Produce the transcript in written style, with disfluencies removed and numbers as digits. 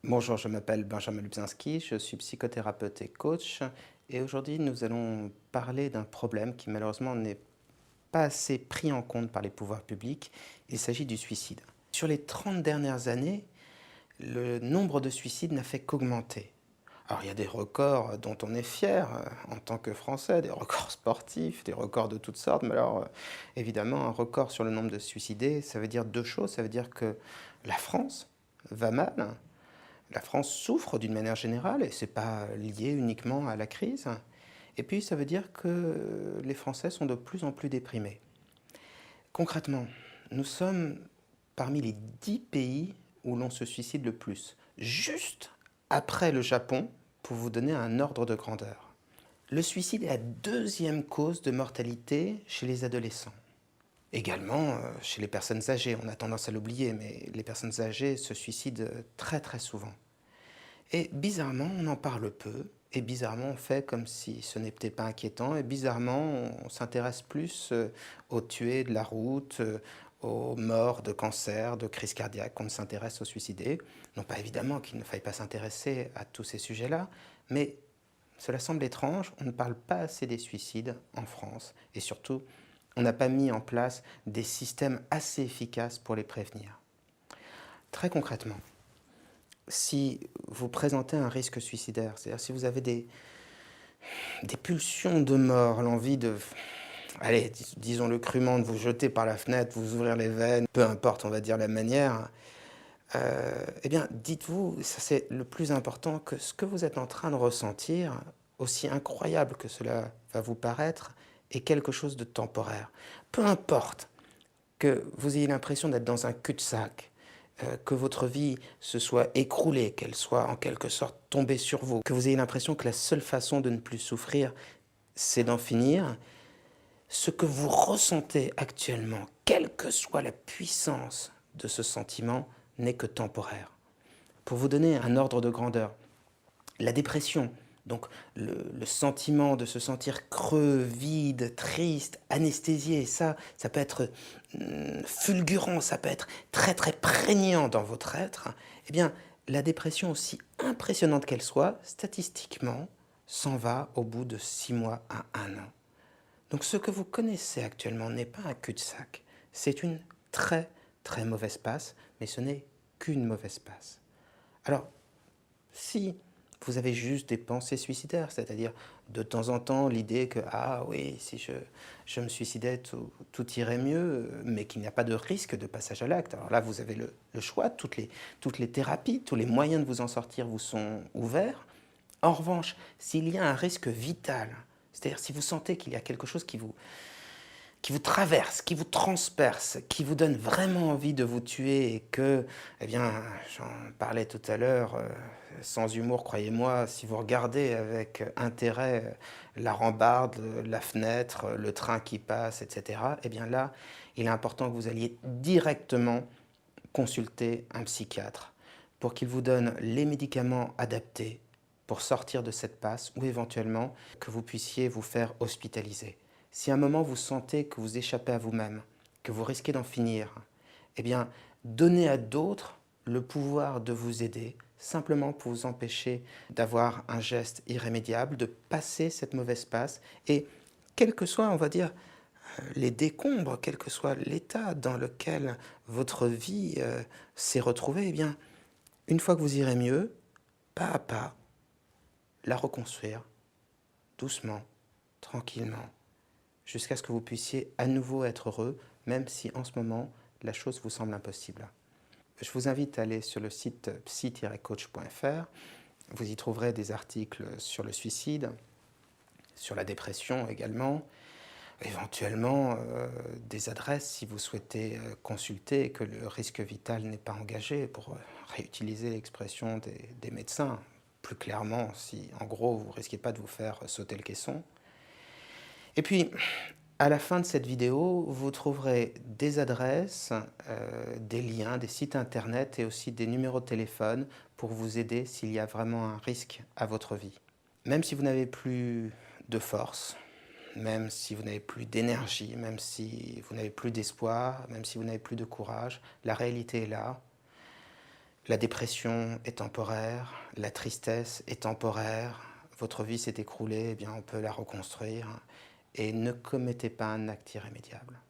Bonjour, je m'appelle Benjamin Lubzinski, je suis psychothérapeute et coach et aujourd'hui nous allons parler d'un problème qui malheureusement n'est pas assez pris en compte par les pouvoirs publics. Il s'agit du suicide. Sur les 30 dernières années, le nombre de suicides n'a fait qu'augmenter. Alors il y a des records dont on est fier en tant que Français, des records sportifs, des records de toutes sortes, mais alors évidemment un record sur le nombre de suicidés, ça veut dire deux choses, ça veut dire que la France va mal. La France souffre d'une manière générale et ce n'est pas lié uniquement à la crise. Et puis ça veut dire que les Français sont de plus en plus déprimés. Concrètement, nous sommes parmi les 10 pays où l'on se suicide le plus, juste après le Japon, pour vous donner un ordre de grandeur. Le suicide est la deuxième cause de mortalité chez les adolescents. Également chez les personnes âgées, on a tendance à l'oublier, mais les personnes âgées se suicident très très souvent. Et bizarrement, on en parle peu, et bizarrement, on fait comme si ce n'était pas inquiétant, et bizarrement, on s'intéresse plus aux tués de la route, aux morts de cancer, de crise cardiaque, qu'on ne s'intéresse aux suicidés. Non pas évidemment qu'il ne faille pas s'intéresser à tous ces sujets-là, mais cela semble étrange, on ne parle pas assez des suicides en France, et surtout, on n'a pas mis en place des systèmes assez efficaces pour les prévenir. Très concrètement, si vous présentez un risque suicidaire, c'est-à-dire si vous avez des pulsions de mort, l'envie de, allez, disons-le crûment, de vous jeter par la fenêtre, vous ouvrir les veines, peu importe, on va dire la manière, eh bien, dites-vous, ça c'est le plus important, que ce que vous êtes en train de ressentir, aussi incroyable que cela va vous paraître, est quelque chose de temporaire. Peu importe que vous ayez l'impression d'être dans un cul-de-sac, que votre vie se soit écroulée, qu'elle soit en quelque sorte tombée sur vous, que vous ayez l'impression que la seule façon de ne plus souffrir, c'est d'en finir, ce que vous ressentez actuellement, quelle que soit la puissance de ce sentiment, n'est que temporaire. Pour vous donner un ordre de grandeur, la dépression, donc le sentiment de se sentir creux, vide, triste, anesthésié, ça peut être fulgurant, ça peut être très très prégnant dans votre être, eh bien la dépression, aussi impressionnante qu'elle soit, statistiquement, s'en va au bout de 6 mois à 1 an. Donc ce que vous connaissez actuellement n'est pas un cul-de-sac, c'est une très très mauvaise passe, mais ce n'est qu'une mauvaise passe. Alors, si vous avez juste des pensées suicidaires, c'est-à-dire de temps en temps l'idée que ah oui, si je me suicidais, tout irait mieux, mais qu'il n'y a pas de risque de passage à l'acte. Alors là, vous avez le choix, toutes les thérapies, tous les moyens de vous en sortir vous sont ouverts. En revanche, s'il y a un risque vital, c'est-à-dire si vous sentez qu'il y a quelque chose qui vous traverse, qui vous transperce, qui vous donne vraiment envie de vous tuer et que, eh bien, j'en parlais tout à l'heure, sans humour, croyez-moi, si vous regardez avec intérêt la rambarde, la fenêtre, le train qui passe, etc., eh bien là, il est important que vous alliez directement consulter un psychiatre pour qu'il vous donne les médicaments adaptés pour sortir de cette passe ou éventuellement que vous puissiez vous faire hospitaliser. Si à un moment vous sentez que vous échappez à vous-même, que vous risquez d'en finir, eh bien, donnez à d'autres le pouvoir de vous aider, simplement pour vous empêcher d'avoir un geste irrémédiable, de passer cette mauvaise passe et, quel que soit, on va dire, les décombres, quel que soit l'état dans lequel votre vie s'est retrouvée, eh bien, une fois que vous irez mieux, pas à pas, la reconstruire, doucement, tranquillement, jusqu'à ce que vous puissiez à nouveau être heureux, même si en ce moment, la chose vous semble impossible. Je vous invite à aller sur le site psy-coach.fr. Vous y trouverez des articles sur le suicide, sur la dépression également, éventuellement des adresses si vous souhaitez consulter et que le risque vital n'est pas engagé, pour réutiliser l'expression des médecins. Plus clairement, si en gros vous ne risquez pas de vous faire sauter le caisson. Et puis, à la fin de cette vidéo, vous trouverez des adresses, des liens, des sites internet et aussi des numéros de téléphone pour vous aider s'il y a vraiment un risque à votre vie. Même si vous n'avez plus de force, même si vous n'avez plus d'énergie, même si vous n'avez plus d'espoir, même si vous n'avez plus de courage, la réalité est là. La dépression est temporaire, la tristesse est temporaire, votre vie s'est écroulée, eh bien on peut la reconstruire et ne commettez pas un acte irrémédiable.